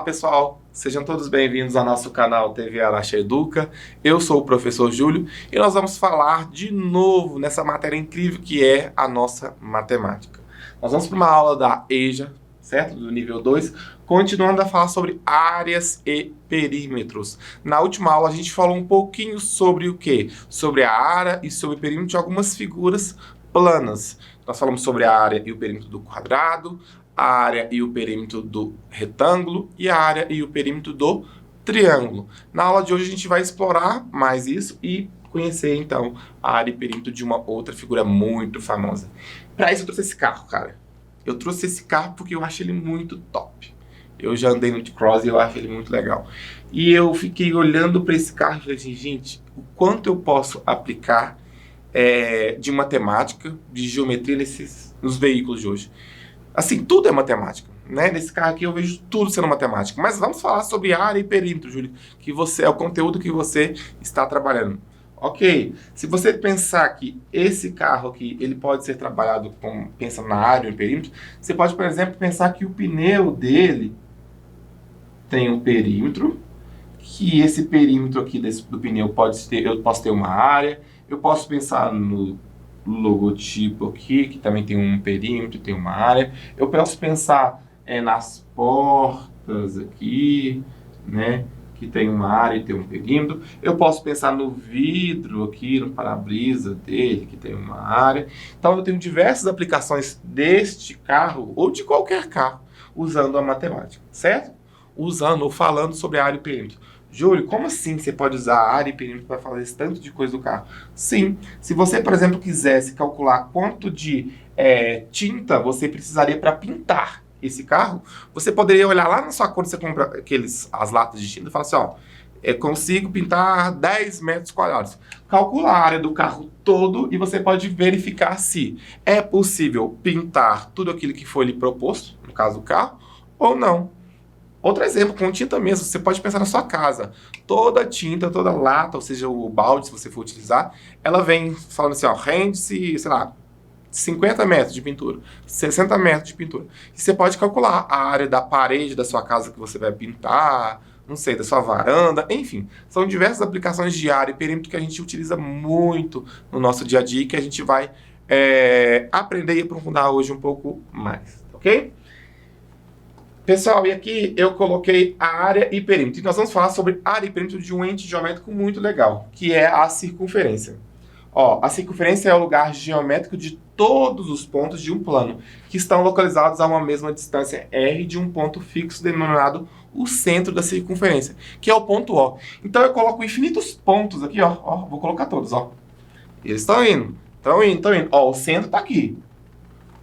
pessoal, sejam todos bem-vindos ao nosso canal TV Arache Educa. Eu sou o professor Júlio e nós vamos falar de novo nessa matéria incrível que é a nossa matemática. Nós vamos para uma aula da EJA, certo? Do nível 2, continuando a falar sobre áreas e perímetros. Na última aula a gente falou um pouquinho sobre o quê? Sobre a área e sobre o perímetro de algumas figuras planas. Nós falamos sobre a área e o perímetro do quadrado, a área e o perímetro do retângulo e a área e o perímetro do triângulo. Na aula de hoje a gente vai explorar mais isso e conhecer então a área e perímetro de uma outra figura muito famosa. Para isso eu trouxe esse carro, cara. Eu trouxe esse carro porque eu acho ele muito top. Eu já andei no T-Cross e eu acho ele muito legal. E eu fiquei olhando para esse carro e falei assim, gente, o quanto eu posso aplicar de matemática, de geometria nos veículos de hoje. Assim, tudo é matemática, né? Nesse carro aqui eu vejo tudo sendo matemática. Mas vamos falar sobre área e perímetro, Júlio, que é o conteúdo que você está trabalhando. Ok, se você pensar que esse carro aqui, ele pode ser trabalhado pensando na área e perímetro, você pode, por exemplo, pensar que o pneu dele tem um perímetro, que esse perímetro aqui do pneu eu posso ter uma área, eu posso pensar no logotipo aqui, que também tem um perímetro, tem uma área. Eu posso pensar nas portas aqui, né, que tem uma área e tem um perímetro. Eu posso pensar no vidro aqui, no para-brisa dele, que tem uma área. Então eu tenho diversas aplicações deste carro, ou de qualquer carro, usando a matemática, certo? Usando ou falando sobre a área e perímetro. Júlio, como assim você pode usar a área e perímetro para fazer esse tanto de coisa do carro? Sim, se você, por exemplo, quisesse calcular quanto de tinta você precisaria para pintar esse carro, você poderia olhar lá na sua conta, você compra as latas de tinta e falar assim, ó, consigo pintar 10 metros quadrados. Calcula a área do carro todo e você pode verificar se é possível pintar tudo aquilo que foi lhe proposto, no caso do carro, ou não. Outro exemplo, com tinta mesmo, você pode pensar na sua casa. Toda tinta, toda lata, ou seja, o balde, se você for utilizar, ela vem falando assim, ó, rende-se, sei lá, 50 metros de pintura, 60 metros de pintura. E você pode calcular a área da parede da sua casa que você vai pintar, não sei, da sua varanda, enfim. São diversas aplicações de área e perímetro que a gente utiliza muito no nosso dia a dia e que a gente vai aprender e aprofundar hoje um pouco mais, ok? Pessoal, e aqui eu coloquei a área e perímetro. E nós vamos falar sobre área e perímetro de um ente geométrico muito legal, que é a circunferência. Ó, a circunferência é o lugar geométrico de todos os pontos de um plano, que estão localizados a uma mesma distância R de um ponto fixo denominado o centro da circunferência, que é o ponto O. Então eu coloco infinitos pontos aqui, ó. Vou colocar todos, ó. Eles estão indo. Ó, o centro está aqui.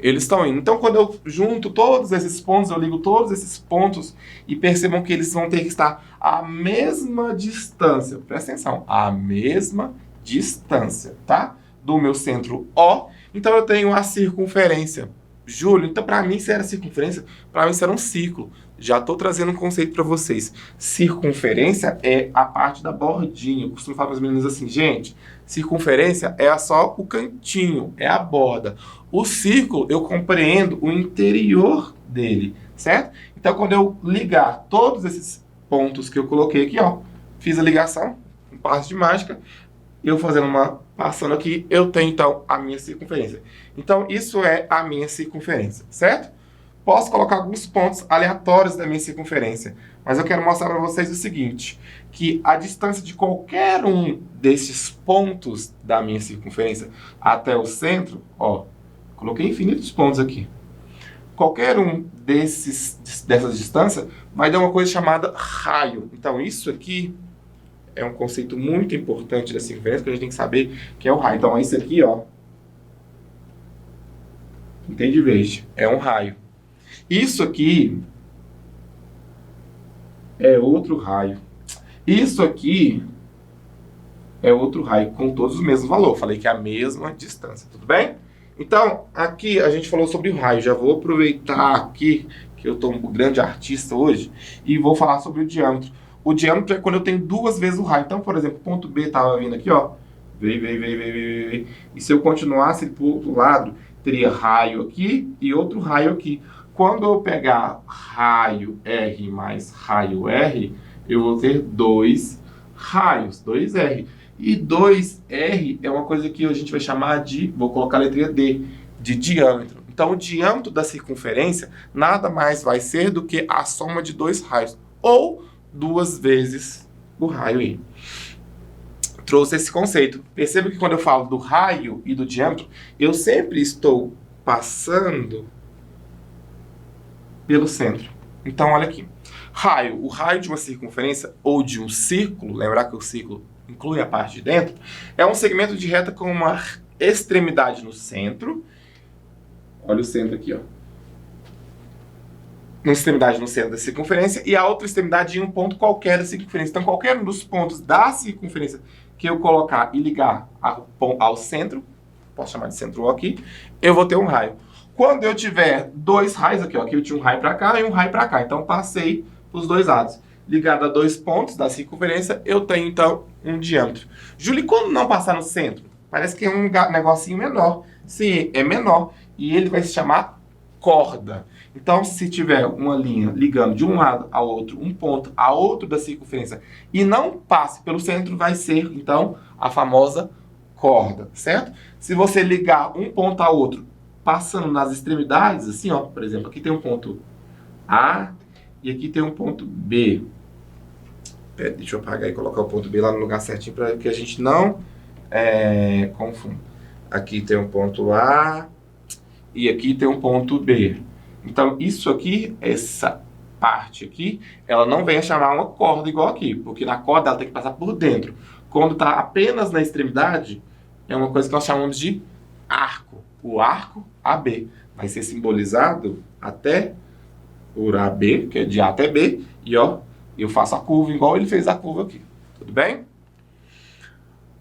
Eles estão indo. Então, quando eu junto todos esses pontos, eu ligo todos esses pontos e percebam que eles vão ter que estar à mesma distância. Presta atenção, à mesma distância, tá? Do meu centro O. Então, eu tenho a circunferência. Júlio, então para mim isso era circunferência? Para mim isso era um círculo. Já estou trazendo um conceito para vocês. Circunferência é a parte da bordinha. Eu costumo falar para os meninos assim, gente, circunferência é só o cantinho, é a borda. O círculo, eu compreendo o interior dele, certo? Então, quando eu ligar todos esses pontos que eu coloquei aqui, ó, fiz a ligação, um passo de mágica, eu passando aqui, eu tenho então a minha circunferência. Então, isso é a minha circunferência, certo? Posso colocar alguns pontos aleatórios da minha circunferência, mas eu quero mostrar para vocês o seguinte, que a distância de qualquer um desses pontos da minha circunferência até o centro, ó, coloquei infinitos pontos aqui. Qualquer um dessas distâncias vai dar uma coisa chamada raio. Então, isso aqui é um conceito muito importante da circunferência que a gente tem que saber que é o raio. Então, isso aqui, ó, entende verde, é um raio. Isso aqui é outro raio. Isso aqui é outro raio com todos os mesmos valores. Falei que é a mesma distância, tudo bem? Então, aqui a gente falou sobre o raio. Já vou aproveitar aqui que eu estou um grande artista hoje e vou falar sobre o diâmetro. O diâmetro é quando eu tenho duas vezes o raio. Então, por exemplo, o ponto B estava vindo aqui, ó. Veio. E se eu continuasse para o outro lado, teria raio aqui e outro raio aqui. Quando eu pegar raio R mais raio R, eu vou ter 2 raios, 2R. E 2R é uma coisa que a gente vai chamar de, vou colocar a letrinha D, de diâmetro. Então, o diâmetro da circunferência nada mais vai ser do que a soma de 2 raios, ou 2 vezes o raio I. Trouxe esse conceito. Perceba que quando eu falo do raio e do diâmetro, eu sempre estou passando pelo centro. Então, olha aqui. Raio, o raio de uma circunferência ou de um círculo, lembrar que o círculo inclui a parte de dentro, é um segmento de reta com uma extremidade no centro. Olha o centro aqui, ó. Uma extremidade no centro da circunferência e a outra extremidade em um ponto qualquer da circunferência. Então, qualquer um dos pontos da circunferência que eu colocar e ligar ao centro, posso chamar de centro aqui, eu vou ter um raio. Quando eu tiver 2 raios aqui, ó, aqui eu tinha um raio para cá e um raio para cá, então passei os 2 lados. Ligado a 2 pontos da circunferência, eu tenho então um diâmetro. Júlio, quando não passar no centro? Parece que é um negocinho menor. Sim, é menor. E ele vai se chamar corda. Então, se tiver uma linha ligando de um lado ao outro, um ponto a outro da circunferência, e não passe pelo centro, vai ser, então, a famosa corda, certo? Se você ligar um ponto a outro, passando nas extremidades, assim, ó, por exemplo, aqui tem um ponto A e aqui tem um ponto B. Pera, deixa eu apagar e colocar o ponto B lá no lugar certinho para que a gente não confunda. Aqui tem um ponto A e aqui tem um ponto B. Então, isso aqui, essa parte aqui, ela não vem a chamar uma corda igual aqui, porque na corda ela tem que passar por dentro. Quando está apenas na extremidade, é uma coisa que nós chamamos de arco. O arco AB vai ser simbolizado até por AB, que é de A até B, e ó, eu faço a curva igual ele fez a curva aqui. Tudo bem?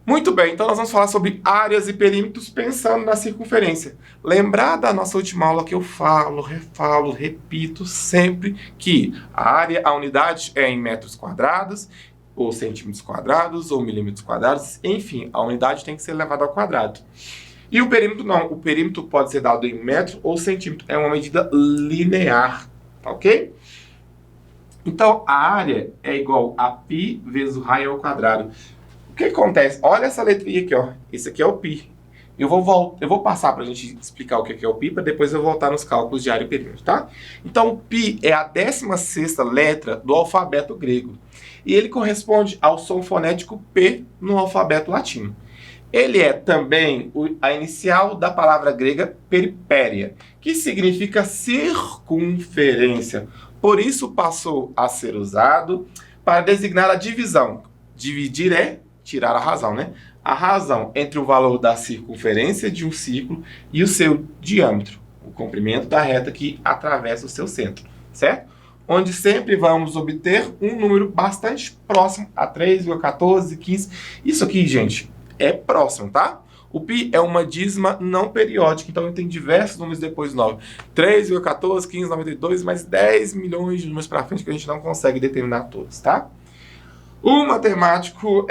Muito bem, então nós vamos falar sobre áreas e perímetros pensando na circunferência. Lembrar da nossa última aula que eu falo, refalo, repito sempre que a área, a unidade é em metros quadrados, ou centímetros quadrados, ou milímetros quadrados, enfim, a unidade tem que ser levada ao quadrado. E o perímetro não, o perímetro pode ser dado em metro ou centímetro, é uma medida linear, tá ok? Então a área é igual a π vezes o raio ao quadrado. O que acontece? Olha essa letrinha aqui, ó. Esse aqui é o π. Eu vou passar para a gente explicar o que é o π, para depois eu voltar nos cálculos de área e perímetro, tá? Então, o π é a 16ª letra do alfabeto grego. E ele corresponde ao som fonético P no alfabeto latino. Ele é também a inicial da palavra grega peripéria, que significa circunferência. Por isso passou a ser usado para designar a divisão. Dividir é tirar a razão, né? A razão entre o valor da circunferência de um círculo e o seu diâmetro, o comprimento da reta que atravessa o seu centro, certo? Onde sempre vamos obter um número bastante próximo a 3,14, 15. Isso aqui, gente, é próximo, tá? O π é uma dízima não periódica, então tem diversos números depois do 9. 3,14, 15, 92, mais 10 milhões de números para frente que a gente não consegue determinar todos, tá? O matemático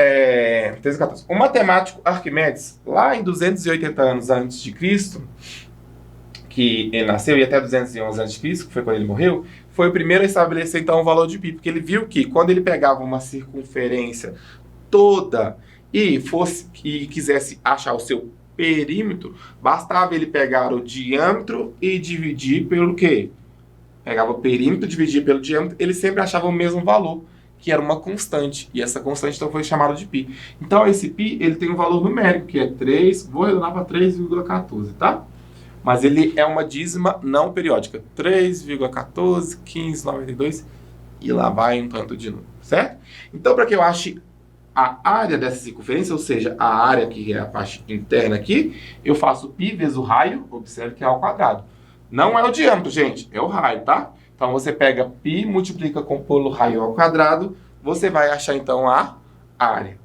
Arquimedes, lá em 280 anos antes de Cristo, que ele nasceu, e até 211 a.C., que foi quando ele morreu, foi o primeiro a estabelecer então o valor de π, porque ele viu que quando ele pegava uma circunferência toda e quisesse achar o seu perímetro, bastava ele pegar o diâmetro e dividir pelo quê? Pegava o perímetro, dividia pelo diâmetro, ele sempre achava o mesmo valor, que era uma constante, e essa constante então foi chamada de π. Então esse π, ele tem um valor numérico, que é 3, vou arredondar para 3,14, tá? Mas ele é uma dízima não periódica, 3,14, 15, 92, e lá vai um tanto de número, certo? Então, para que eu ache a área dessa circunferência, ou seja, a área que é a parte interna aqui, eu faço π vezes o raio, observe que é ao quadrado. Não é o diâmetro, gente, é o raio, tá? Então, você pega π, multiplica com polo raio ao quadrado, você vai achar, então, a área.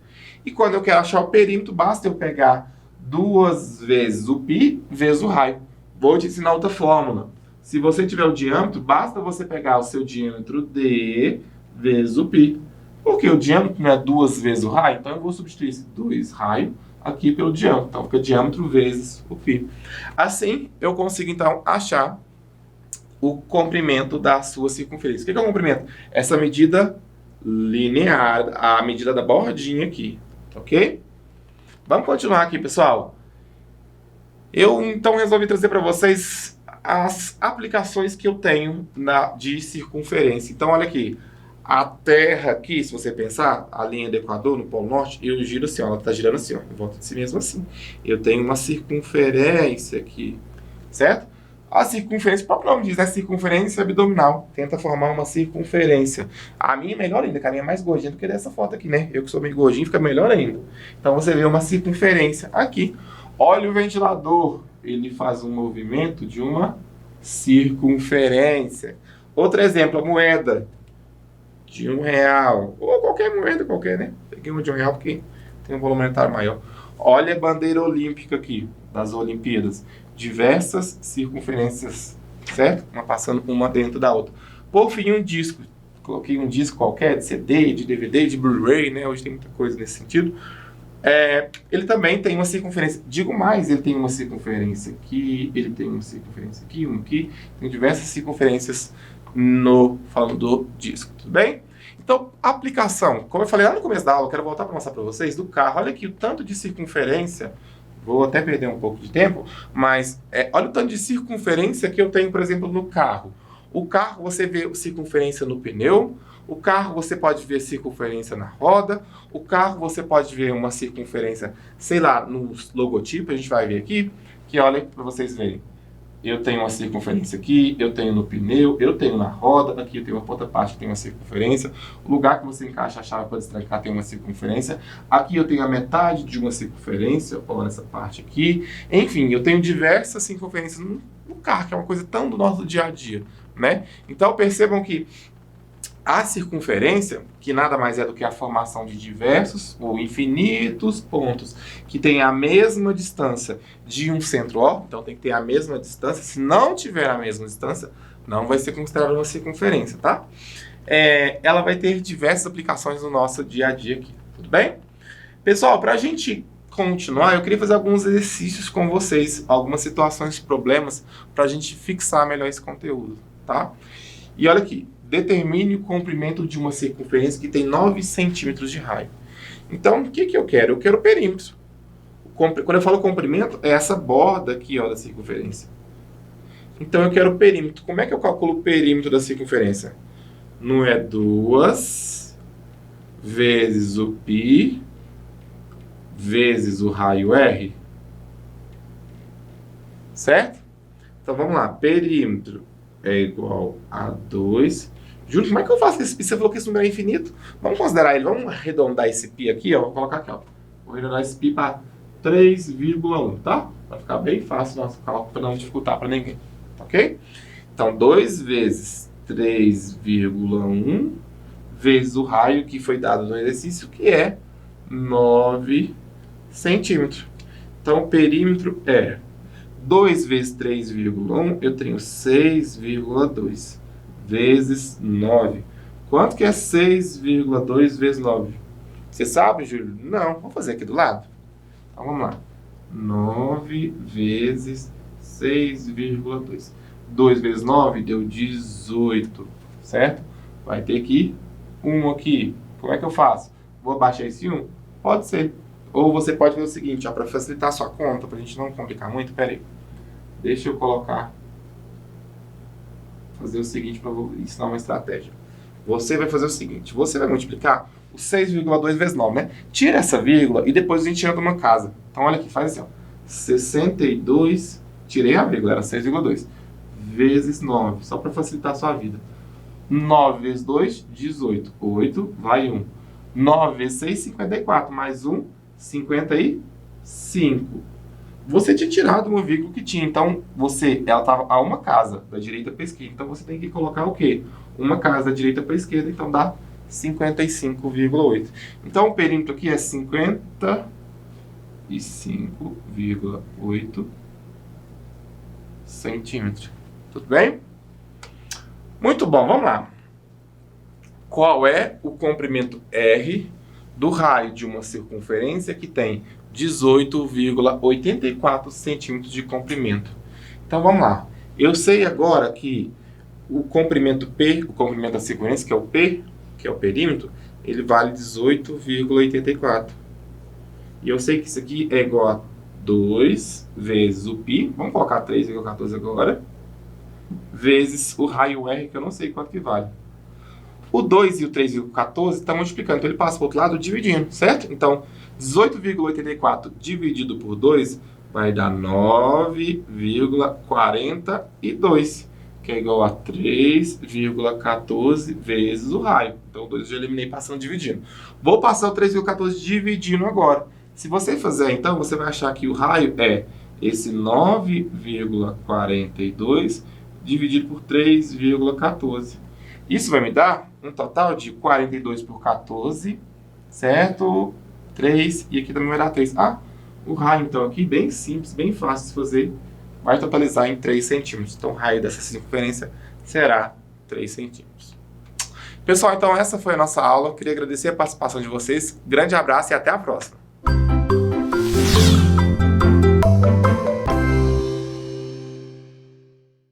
E quando eu quero achar o perímetro, basta eu pegar 2 vezes o π vezes o raio. Vou te ensinar outra fórmula. Se você tiver o diâmetro, basta você pegar o seu diâmetro d vezes o π. Porque o diâmetro não é 2 vezes o raio, então eu vou substituir esse 2 raio aqui pelo diâmetro. Então, fica diâmetro vezes o π. Assim, eu consigo, então, achar o comprimento da sua circunferência. O que é o comprimento? Essa medida linear, a medida da bordinha aqui, ok? Vamos continuar aqui, pessoal. Eu, então, resolvi trazer para vocês as aplicações que eu tenho de circunferência. Então, olha aqui. A Terra aqui, se você pensar, a linha do Equador, no Polo Norte, eu giro assim, ó, ela está girando assim, ó, em volta de si mesmo assim. Eu tenho uma circunferência aqui, certo? A circunferência, o próprio nome diz, né? Circunferência abdominal. Tenta formar uma circunferência. A minha é melhor ainda, que a minha é mais gordinha do que dessa foto aqui, né? Eu que sou meio gordinho, fica melhor ainda. Então você vê uma circunferência aqui. Olha o ventilador, ele faz um movimento de uma circunferência. Outro exemplo, a moeda de R$1, ou qualquer moeda qualquer, né? Peguei uma de R$1 porque tem um volume monetário maior. Olha a bandeira olímpica aqui, das Olimpíadas. Diversas circunferências, certo? Uma passando uma dentro da outra. Por fim, um disco. Coloquei um disco qualquer, de CD, de DVD, de Blu-ray, né? Hoje tem muita coisa nesse sentido. Ele também tem uma circunferência. Digo mais, ele tem uma circunferência aqui, ele tem uma circunferência aqui, uma aqui. Tem diversas circunferências falando do disco, tudo bem? Então, aplicação. Como eu falei lá no começo da aula, eu quero voltar para mostrar para vocês do carro. Olha aqui o tanto de circunferência. Vou até perder um pouco de tempo, mas olha o tanto de circunferência que eu tenho, por exemplo, no carro. O carro, você vê circunferência no pneu. O carro, você pode ver circunferência na roda. O carro, você pode ver uma circunferência, sei lá, no logotipo. A gente vai ver aqui, que olha para vocês verem. Eu tenho uma circunferência aqui, eu tenho no pneu, eu tenho na roda, aqui eu tenho uma outra parte que tem uma circunferência. O lugar que você encaixa a chave para destrancar tem uma circunferência. Aqui eu tenho a metade de uma circunferência, ou nessa parte aqui. Enfim, eu tenho diversas circunferências no carro, que é uma coisa tão do nosso dia a dia, né? Então percebam que a circunferência, que nada mais é do que a formação de diversos ou infinitos pontos que têm a mesma distância de um centro O, então tem que ter a mesma distância. Se não tiver a mesma distância, não vai ser considerada uma circunferência, tá? Ela vai ter diversas aplicações no nosso dia a dia aqui, tudo bem? Pessoal, para a gente continuar, eu queria fazer alguns exercícios com vocês, algumas situações, problemas, para a gente fixar melhor esse conteúdo, tá? E olha aqui. Determine o comprimento de uma circunferência que tem 9 centímetros de raio. Então, o que eu quero? Eu quero o perímetro. Quando eu falo comprimento, é essa borda aqui, ó, da circunferência. Então, eu quero o perímetro. Como é que eu calculo o perímetro da circunferência? Não é 2 vezes o π vezes o raio R? Certo? Então, vamos lá. Perímetro é igual a 2. Júlio, como é que eu faço esse π? Você falou que esse número é infinito. Vamos considerar ele. Vamos arredondar esse π aqui, ó. Vou colocar aqui, ó. Vou arredondar esse π para 3,1, tá? Vai ficar bem fácil o nosso cálculo para não dificultar para ninguém. Ok? Então, 2 vezes 3,1 vezes o raio que foi dado no exercício, que é 9 centímetros. Então, o perímetro é 2 vezes 3,1, eu tenho 6,2 vezes 9. Quanto que é 6,2 vezes 9? Você sabe, Júlio? Não. Vamos fazer aqui do lado? Então, vamos lá. 9 vezes 6,2. 2 vezes 9 deu 18, certo? Vai ter aqui 1 aqui. Como é que eu faço? Vou abaixar esse 1? Pode ser. Ou você pode fazer o seguinte, para facilitar a sua conta, para a gente não complicar muito, peraí. Deixa eu fazer o seguinte para ensinar uma estratégia. Você vai fazer o seguinte, você vai multiplicar o 6,2 vezes 9, né? Tira essa vírgula e depois a gente tira de uma casa. Então, olha aqui, faz assim, ó. 62, tirei a vírgula, era 6,2, vezes 9, só para facilitar a sua vida. 9 vezes 2, 18. 8, vai 1. 9 vezes 6, 54. Mais 1, 55. Você tinha tirado uma vírgula que tinha, então ela estava a uma casa da direita para a esquerda. Então você tem que colocar o quê? Uma casa da direita para a esquerda, então dá 55,8. Então o perímetro aqui é 55,8 centímetros. Tudo bem? Muito bom, vamos lá. Qual é o comprimento R do raio de uma circunferência que tem 18,84 centímetros de comprimento? Então vamos lá. Eu sei agora que o comprimento P, o comprimento da circunferência, que é o P, que é o perímetro, ele vale 18,84. E eu sei que isso aqui é igual a 2 vezes o π, vamos colocar 3,14 agora, vezes o raio R, que eu não sei quanto que vale. O 2 e o 3,14 está multiplicando, então ele passa para o outro lado dividindo, certo? Então, 18,84 dividido por 2 vai dar 9,42, que é igual a 3,14 vezes o raio. Então, 2 eu já eliminei passando dividindo. Vou passar o 3,14 dividindo agora. Se você fizer, então, você vai achar que o raio é esse 9,42 dividido por 3,14. Isso vai me dar um total de 42 por 14, certo? 3, e aqui também vai dar 3. Ah, o raio, então, aqui, bem simples, bem fácil de fazer, vai totalizar em 3 centímetros. Então, o raio dessa circunferência será 3 centímetros. Pessoal, então, essa foi a nossa aula. Queria agradecer a participação de vocês. Grande abraço e até a próxima.